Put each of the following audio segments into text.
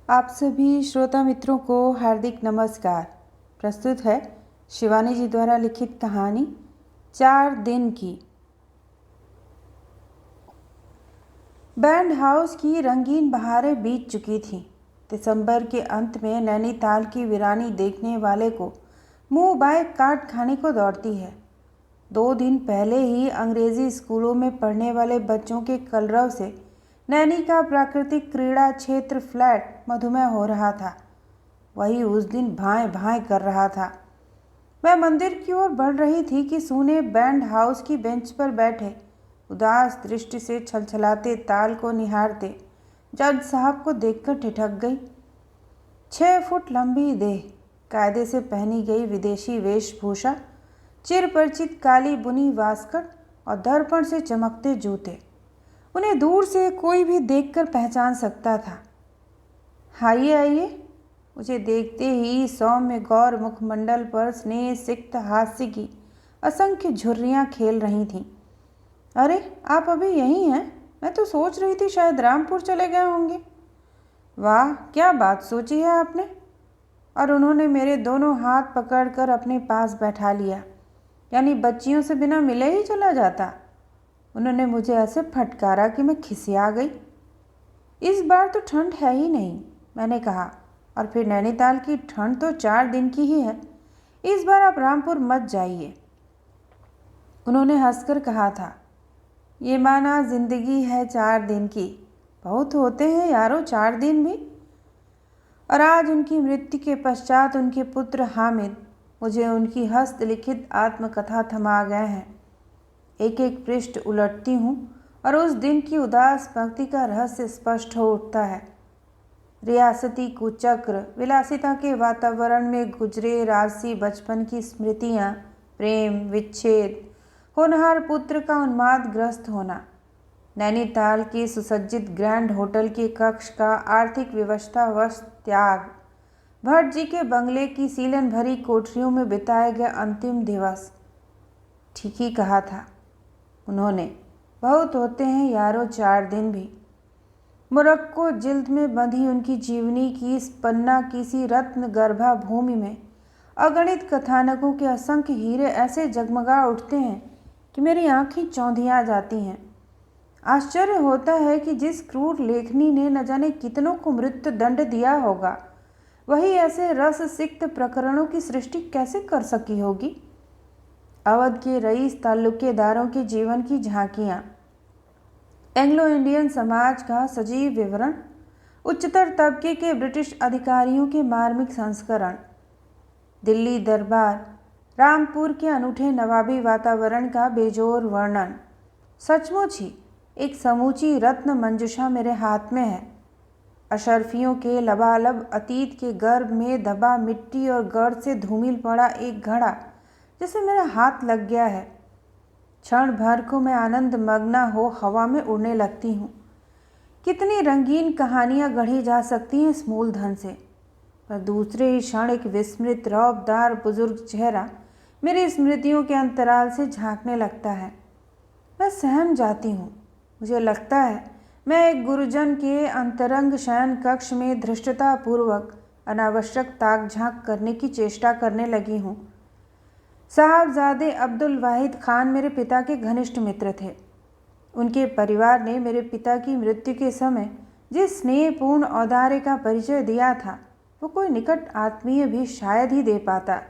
आप सभी श्रोता मित्रों को हार्दिक नमस्कार। प्रस्तुत है शिवानी जी द्वारा लिखित कहानी 4 दिन की। बैंड हाउस की रंगीन बहारें बीत चुकी थीं। दिसंबर के अंत में नैनीताल की वीरानी देखने वाले को मुंह बाय काट खाने को दौड़ती है। 2 दिन पहले ही अंग्रेजी स्कूलों में पढ़ने वाले बच्चों के कलरव से नैनी का प्राकृतिक क्रीड़ा क्षेत्र फ्लैट मधुमेह हो रहा था। वही उस दिन भाएं भाएं कर रहा था। मैं मंदिर की ओर बढ़ रही थी कि सूने बैंड हाउस की बेंच पर बैठे उदास दृष्टि से छलछलाते ताल को निहारते जज साहब को देखकर ठिठक गई। 6 फुट लंबी देह, कायदे से पहनी गई विदेशी वेशभूषा, चिर परिचित काली बुनी वास्कट और दर्पण से चमकते जूते। उन्हें दूर से कोई भी देखकर पहचान सकता था। आइए आइए। मुझे देखते ही सौम्य गौर मुखमंडल पर स्नेह सिक्त हास्य की असंख्य झुर्रियाँ खेल रही थीं। अरे, आप अभी यहीं हैं? मैं तो सोच रही थी शायद रामपुर चले गए होंगे। वाह, क्या बात सोची है आपने। और उन्होंने मेरे दोनों हाथ पकड़कर अपने पास बैठा लिया। यानी बच्चियों से बिना मिले ही चला जाता। उन्होंने मुझे ऐसे फटकारा कि मैं खिसिया गई। इस बार तो ठंड है ही नहीं, मैंने कहा। और फिर नैनीताल की ठंड तो 4 दिन की ही है। इस बार आप रामपुर मत जाइए। उन्होंने हंसकर कहा था, ये माना जिंदगी है 4 दिन की। बहुत होते हैं यारो 4 दिन भी। और आज उनकी मृत्यु के पश्चात उनके पुत्र हामिद मुझे उनकी हस्तलिखित आत्मकथा थमा गए हैं। एक एक पृष्ठ उलटती हूँ और उस दिन की उदास पंक्ति का रहस्य स्पष्ट हो उठता है। रियासती कुचक्र विलासिता के वातावरण में गुजरे राजसी बचपन की स्मृतियाँ, प्रेम, विच्छेद, होनहार पुत्र का उन्मादग्रस्त होना, नैनीताल के सुसज्जित ग्रैंड होटल के कक्ष का आर्थिक विवशतावश त्याग, भट्ट जी के बंगले की सीलन भरी कोठरियों में बिताए गए अंतिम दिवस। ठीक ही कहा था उन्होंने, बहुत होते हैं यारो 4 दिन भी। मुरक्को जिल्द में बंधी उनकी जीवनी की इस पन्ना किसी रत्न गर्भा भूमि में अगणित कथानकों के असंख्य हीरे ऐसे जगमगा उठते हैं कि मेरी आंखें चौंधिया जाती हैं। आश्चर्य होता है कि जिस क्रूर लेखनी ने न जाने कितनों को मृत्यु दंड दिया होगा, वही ऐसे रस सिक्त प्रकरणों की सृष्टि कैसे कर सकी होगी। अवध के रईस ताल्लुकेदारों के जीवन की झांकियाँ, एंग्लो इंडियन समाज का सजीव विवरण, उच्चतर तबके के ब्रिटिश अधिकारियों के मार्मिक संस्करण, दिल्ली दरबार, रामपुर के अनूठे नवाबी वातावरण का बेजोर वर्णन। सचमुच ही एक समूची रत्न मंजुषा मेरे हाथ में है। अशरफियों के लबालब अतीत के गर्भ में दबा मिट्टी और गर्द से धूमिल पड़ा एक घड़ा जैसे मेरा हाथ लग गया है। क्षण भर को मैं आनंद मग्ना हो हवा में उड़ने लगती हूँ। कितनी रंगीन कहानियाँ गढ़ी जा सकती हैं इस मूलधन से, पर दूसरे ही क्षण एक विस्मृत रौबदार बुजुर्ग चेहरा मेरी स्मृतियों के अंतराल से झांकने लगता है। मैं सहम जाती हूँ। मुझे लगता है मैं एक गुरुजन के अंतरंग शयन कक्ष में धृष्टतापूर्वक अनावश्यक ताक झांक करने की चेष्टा करने लगी हूँ। साहबजादे अब्दुल वाहिद खान मेरे पिता के घनिष्ठ मित्र थे। उनके परिवार ने मेरे पिता की मृत्यु के समय जिस स्नेहपूर्ण औदार्य का परिचय दिया था, वो कोई निकट आत्मीय भी शायद ही दे पाता।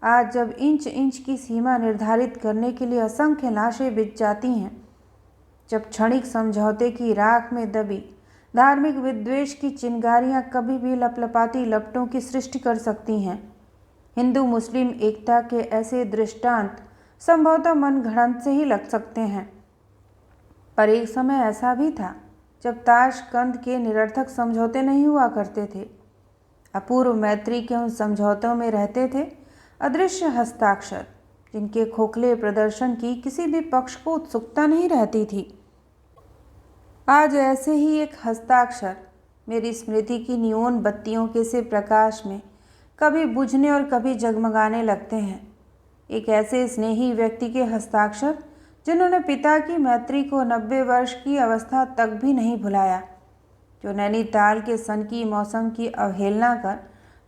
आज जब इंच इंच की सीमा निर्धारित करने के लिए असंख्य लाशें बिछ जाती हैं, जब क्षणिक समझौते की राख में दबी धार्मिक विद्वेष की चिंगारियाँ कभी भी लपलपाती लपटों की सृष्टि कर सकती हैं, हिंदू मुस्लिम एकता के ऐसे दृष्टांत संभवतः मनगढ़ंत से ही लग सकते हैं। पर एक समय ऐसा भी था जब ताशकंद के निरर्थक समझौते नहीं हुआ करते थे। अपूर्व मैत्री के उन समझौतों में रहते थे अदृश्य हस्ताक्षर, जिनके खोखले प्रदर्शन की किसी भी पक्ष को उत्सुकता नहीं रहती थी। आज ऐसे ही एक हस्ताक्षर मेरी स्मृति की नियोन बत्तियों के से प्रकाश में कभी बुझने और कभी जगमगाने लगते हैं। एक ऐसे स्नेही व्यक्ति के हस्ताक्षर जिन्होंने पिता की मैत्री को 90 वर्ष की अवस्था तक भी नहीं भुलाया। जो नैनीताल के सनकी मौसम की अवहेलना कर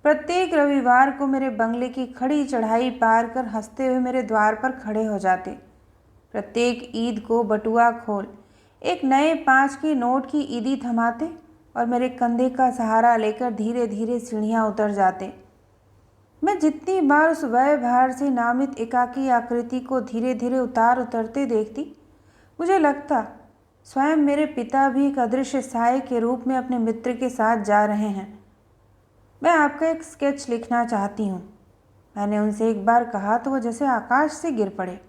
प्रत्येक रविवार को मेरे बंगले की खड़ी चढ़ाई पार कर हंसते हुए मेरे द्वार पर खड़े हो जाते। प्रत्येक ईद को बटुआ खोल एक नए 5 के नोट की ईदी थमाते और मेरे कंधे का सहारा लेकर धीरे धीरे सीढ़ियाँ उतर जाते। मैं जितनी बार उस व्यवहार से नामित एकाकी आकृति को धीरे धीरे उतरते देखती, मुझे लगता स्वयं मेरे पिता भी एक अदृश्य साए के रूप में अपने मित्र के साथ जा रहे हैं। मैं आपका एक स्केच लिखना चाहती हूँ, मैंने उनसे एक बार कहा तो वो जैसे आकाश से गिर पड़े।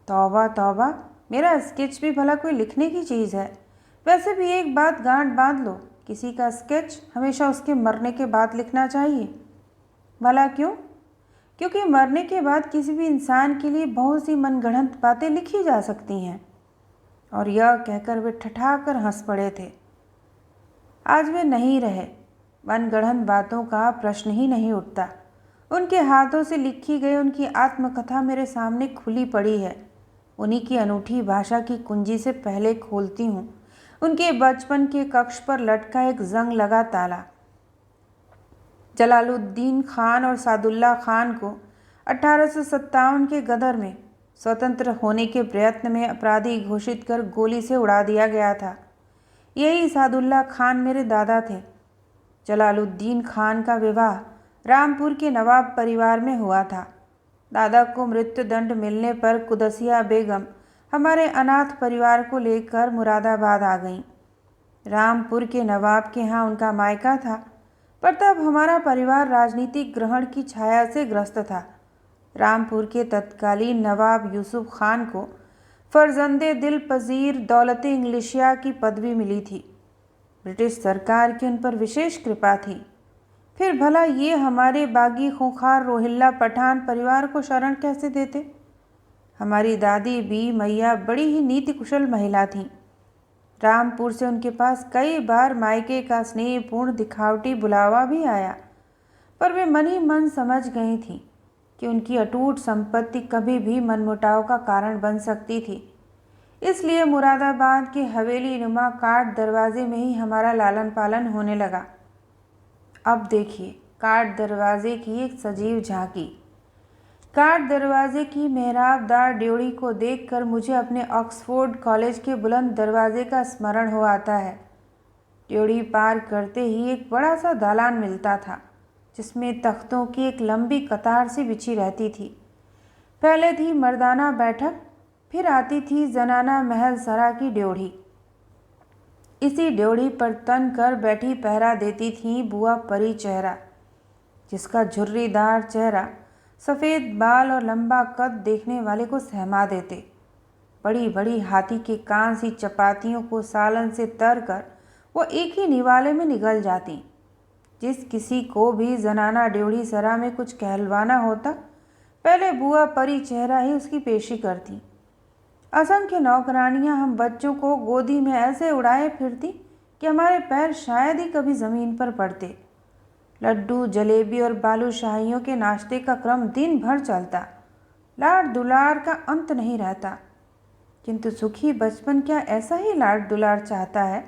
तौबा तौबा, मेरा स्केच भी भला कोई लिखने की चीज़ है। वैसे भी एक बात गांठ बांध लो, किसी का स्केच हमेशा उसके मरने के बाद लिखना चाहिए। भला क्यों? क्योंकि मरने के बाद किसी भी इंसान के लिए बहुत सी मनगढ़ंत बातें लिखी जा सकती हैं। और यह कहकर वे ठठाकर हंस पड़े थे। आज वे नहीं रहे, मनगढ़ंत बातों का प्रश्न ही नहीं उठता। उनके हाथों से लिखी गई उनकी आत्मकथा मेरे सामने खुली पड़ी है। उन्हीं की अनूठी भाषा की कुंजी से पहले खोलती हूँ उनके बचपन के कक्ष पर लटका एक जंग लगा ताला। जलालुद्दीन खान और सादुल्ला खान को 1857 के गदर में स्वतंत्र होने के प्रयत्न में अपराधी घोषित कर गोली से उड़ा दिया गया था। यही सादुल्ला खान मेरे दादा थे। जलालुद्दीन खान का विवाह रामपुर के नवाब परिवार में हुआ था। दादा को मृत्युदंड मिलने पर कुदसिया बेगम हमारे अनाथ परिवार को लेकर मुरादाबाद आ गईं। रामपुर के नवाब के यहाँ उनका मायका था, पर तब हमारा परिवार राजनीतिक ग्रहण की छाया से ग्रस्त था। रामपुर के तत्कालीन नवाब यूसुफ खान को फर्जंदे दिल पजीर दौलते इंग्लिशिया की पदवी मिली थी। ब्रिटिश सरकार की उन पर विशेष कृपा थी। फिर भला ये हमारे बागी खूंखार रोहिल्ला पठान परिवार को शरण कैसे देते? हमारी दादी बी मैया बड़ी ही नीति कुशल महिला थीं। रामपुर से उनके पास कई बार मायके का स्नेहपूर्ण दिखावटी बुलावा भी आया, पर वे मन ही मन समझ गई थीं कि उनकी अटूट संपत्ति कभी भी मनमुटाव का कारण बन सकती थी। इसलिए मुरादाबाद के हवेली नुमा काट दरवाजे में ही हमारा लालन पालन होने लगा। अब देखिए काट दरवाजे की एक सजीव झांकी। काट दरवाजे की मेहराबदार ड्योढ़ी को देखकर मुझे अपने ऑक्सफोर्ड कॉलेज के बुलंद दरवाजे का स्मरण हो आता है। ड्योढ़ी पार करते ही एक बड़ा सा दालान मिलता था, जिसमें तख्तों की एक लंबी कतार सी बिछी रहती थी। पहले थी मर्दाना बैठक, फिर आती थी जनाना महल सरा की ड्योढ़ी। इसी ड्योढ़ी पर तन कर बैठी पहरा देती थी बुआ परी चेहरा, जिसका झुर्रीदार चेहरा, सफ़ेद बाल और लंबा कद देखने वाले को सहमा देते। बड़ी बड़ी हाथी के कान सी चपातियों को सालन से तर कर वो एक ही निवाले में निगल जाती। जिस किसी को भी जनाना ड्योढ़ी सरा में कुछ कहलवाना होता, पहले बुआ परी चेहरा ही उसकी पेशी करती। असंख्य नौकरानियां हम बच्चों को गोदी में ऐसे उड़ाए फिरती कि हमारे पैर शायद ही कभी ज़मीन पर पड़ते। लड्डू, जलेबी और बालूशाहियों के नाश्ते का क्रम दिन भर चलता। लाड़ दुलार का अंत नहीं रहता। किंतु सुखी बचपन क्या ऐसा ही लाड़ दुलार चाहता है?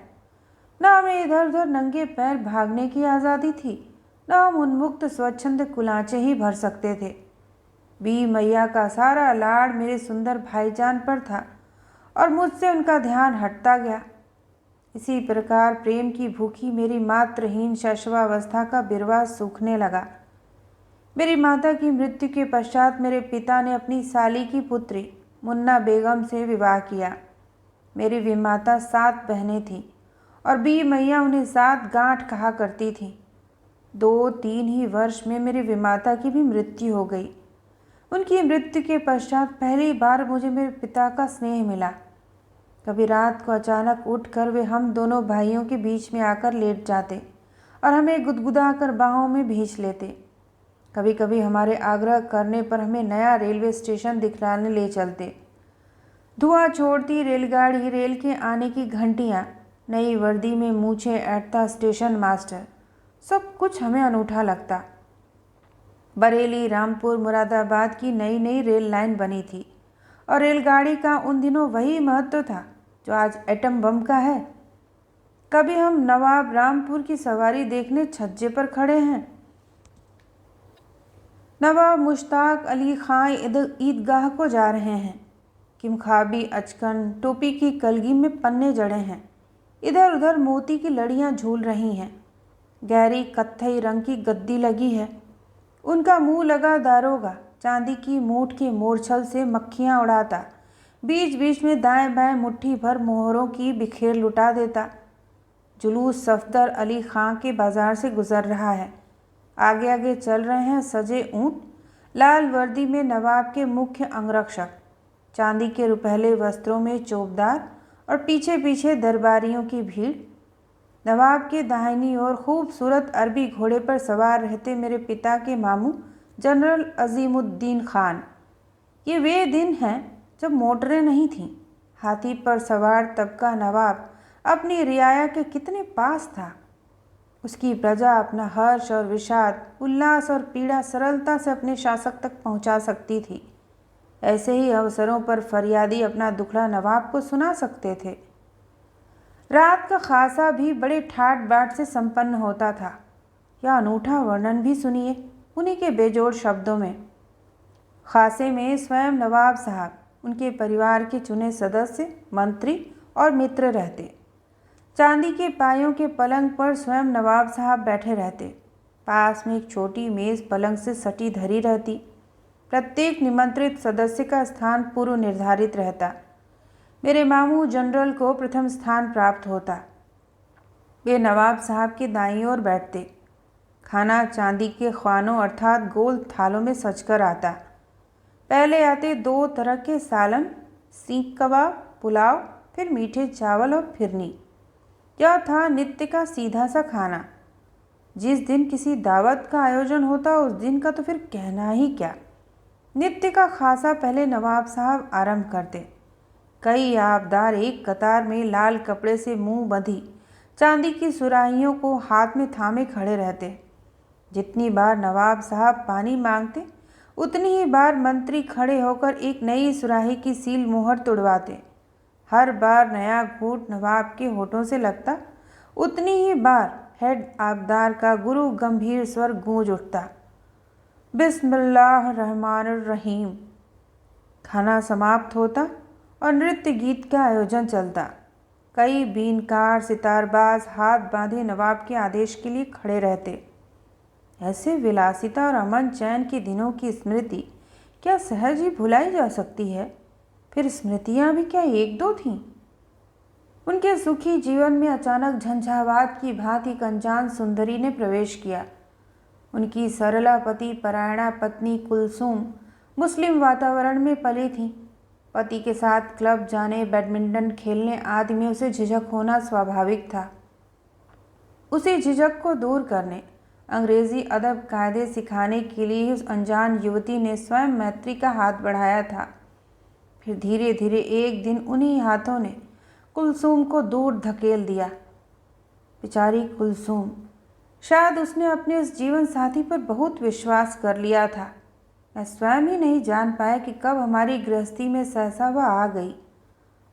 न हमें इधर उधर नंगे पैर भागने की आज़ादी थी, न हम उन्मुक्त स्वच्छंद कुलांचे ही भर सकते थे। बी मैया का सारा लाड़ मेरे सुंदर भाईजान पर था और मुझसे उनका ध्यान हटता गया। इसी प्रकार प्रेम की भूखी मेरी मातृहीन शैशवावस्था का बिरवा सूखने लगा। मेरी माता की मृत्यु के पश्चात मेरे पिता ने अपनी साली की पुत्री मुन्ना बेगम से विवाह किया। मेरी विमाता 7 बहनें थीं और बी मैया उन्हें 7 गांठ कहा करती थी। 2-3 ही वर्ष में मेरी विमाता की भी मृत्यु हो गई। उनकी मृत्यु के पश्चात पहली बार मुझे मेरे पिता का स्नेह मिला। कभी रात को अचानक उठकर वे हम दोनों भाइयों के बीच में आकर लेट जाते और हमें गुदगुदा कर बाहों में भींच लेते। कभी कभी हमारे आग्रह करने पर हमें नया रेलवे स्टेशन दिखलाने ले चलते। धुआं छोड़ती रेलगाड़ी, रेल के आने की घंटियाँ, नई वर्दी में मूछें ऐंठता स्टेशन मास्टर, सब कुछ हमें अनूठा लगता। बरेली, रामपुर, मुरादाबाद की नई नई रेल लाइन बनी थी और रेलगाड़ी का उन दिनों वही महत्व था जो आज एटम बम का है। कभी हम नवाब रामपुर की सवारी देखने छज्जे पर खड़े हैं, नवाब मुश्ताक अली खां ईदगाह को जा रहे हैं, किमखाबी अचकन टोपी की कलगी में पन्ने जड़े हैं, इधर उधर मोती की लड़ियां झूल रही हैं, गहरी कत्थई रंग की गद्दी लगी है, उनका मुंह लगा दारोगा चांदी की मूठ के मोरछल से मक्खियां उड़ाता, बीच बीच में दाएं बाएं मुट्ठी भर मोहरों की बिखेर लुटा देता। जुलूस सफदर अली खां के बाजार से गुजर रहा है। आगे आगे चल रहे हैं सजे ऊंट, लाल वर्दी में नवाब के मुख्य अंगरक्षक, चांदी के रुपहले वस्त्रों में चौबदार, और पीछे पीछे दरबारियों की भीड़। नवाब के दाहिनी ओर खूबसूरत अरबी घोड़े पर सवार रहते मेरे पिता के मामू जनरल अजीमुद्दीन खान। ये वे दिन हैं जब मोटरें नहीं थीं। हाथी पर सवार तबका नवाब अपनी रियाया के कितने पास था। उसकी प्रजा अपना हर्ष और विषाद, उल्लास और पीड़ा सरलता से अपने शासक तक पहुंचा सकती थी। ऐसे ही अवसरों पर फरियादी अपना दुखड़ा नवाब को सुना सकते थे। रात का खासा भी बड़े ठाट बाट से संपन्न होता था। यह अनूठा वर्णन भी सुनिए उन्हीं के बेजोड़ शब्दों में। खासे में स्वयं नवाब साहब, उनके परिवार के चुने सदस्य, मंत्री और मित्र रहते। चांदी के पायों के पलंग पर स्वयं नवाब साहब बैठे रहते। पास में एक छोटी मेज़ पलंग से सटी धरी रहती। प्रत्येक निमंत्रित सदस्य का स्थान पूर्व निर्धारित रहता। मेरे मामू जनरल को प्रथम स्थान प्राप्त होता। वे नवाब साहब के दाईं ओर बैठते। खाना चांदी के ख्वानों अर्थात गोल थालों में सजकर आता। पहले आते 2 तरह के सालन, सीख कबाब, पुलाव, फिर मीठे चावल और फिरनी। यह था नित्य का सीधा सा खाना। जिस दिन किसी दावत का आयोजन होता उस दिन का तो फिर कहना ही क्या। नित्य का खासा पहले नवाब साहब आरंभ करते। कई आबदार एक कतार में लाल कपड़े से मुंह बंधी चांदी की सुराहियों को हाथ में थामे खड़े रहते। जितनी बार नवाब साहब पानी मांगते उतनी ही बार मंत्री खड़े होकर एक नई सुराही की सील मोहर तुड़वाते। हर बार नया घूंट नवाब के होठों से लगता, उतनी ही बार हेड आबदार का गुरु गंभीर स्वर गूंज उठता, बिस्मिल्लाहिर्रहमानिर्रहीम। खाना समाप्त होता और नृत्य गीत का आयोजन चलता। कई बीनकार सितारबाज हाथ बांधे नवाब के आदेश के लिए खड़े रहते। ऐसे विलासिता और अमन चैन के दिनों की स्मृति क्या सहज ही भुलाई जा सकती है? फिर स्मृतियां भी क्या 1-2 थीं? उनके सुखी जीवन में अचानक झंझावात की भांति एक अनजान सुंदरी ने प्रवेश किया। उनकी सरला पति परायणा पत्नी कुलसुम मुस्लिम वातावरण में पली थी। पति के साथ क्लब जाने, बैडमिंटन खेलने आदि में उसे झिझक होना स्वाभाविक था। उसी झिझक को दूर करने, अंग्रेजी अदब कायदे सिखाने के लिए उस अनजान युवती ने स्वयं मैत्री का हाथ बढ़ाया था। फिर धीरे धीरे एक दिन उन्हीं हाथों ने कुलसुम को दूर धकेल दिया। बेचारी कुलसुम, शायद उसने अपने उस जीवन साथी पर बहुत विश्वास कर लिया था। मैं स्वयं ही नहीं जान पाया कि कब हमारी गृहस्थी में सहसा वह आ गई।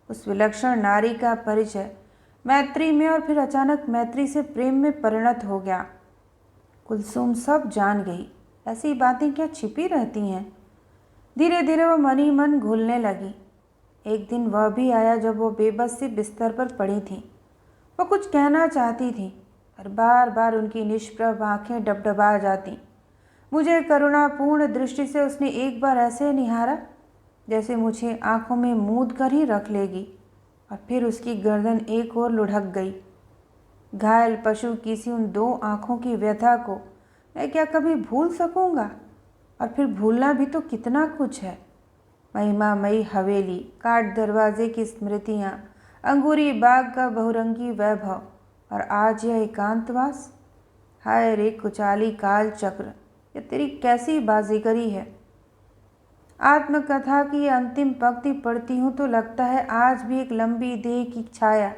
उस विलक्षण नारी का परिचय मैत्री में और फिर अचानक मैत्री से प्रेम में परिणत हो गया। कुलसुम सब जान गई। ऐसी बातें क्या छिपी रहती हैं? धीरे धीरे वह मन ही मन घुलने लगी। एक दिन वह भी आया जब वो बेबस सी बिस्तर पर पड़ी थी। वह कुछ कहना चाहती थी पर बार बार उनकी निष्प्रभ आंखें डबडबा जाती। मुझे करुणापूर्ण दृष्टि से उसने एक बार ऐसे निहारा जैसे मुझे आंखों में मूंद कर ही रख लेगी, और फिर उसकी गर्दन एक ओर लुढ़क गई। घायल पशु की सी उन 2 आंखों की व्यथा को मैं क्या कभी भूल सकूंगा? और फिर भूलना भी तो कितना कुछ है। महिमामयी हवेली, काट दरवाजे की स्मृतियाँ, अंगूरी बाग का बहुरंगी वैभव, और आज यह एकांतवास। हाय रे कुचाली काल चक्र, ये तेरी कैसी बाजीगरी है। आत्मकथा की अंतिम पंक्ति पढ़ती हूँ तो लगता है आज भी एक लंबी देह की छाया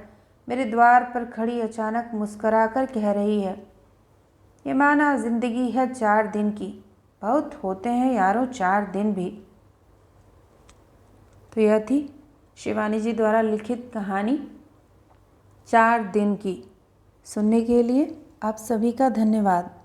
मेरे द्वार पर खड़ी अचानक मुस्कुराकर कह रही है, ये माना जिंदगी है 4 दिन की, बहुत होते हैं यारों 4 दिन भी। तो यह थी शिवानी जी द्वारा लिखित कहानी 4 दिन की। सुनने के लिए आप सभी का धन्यवाद।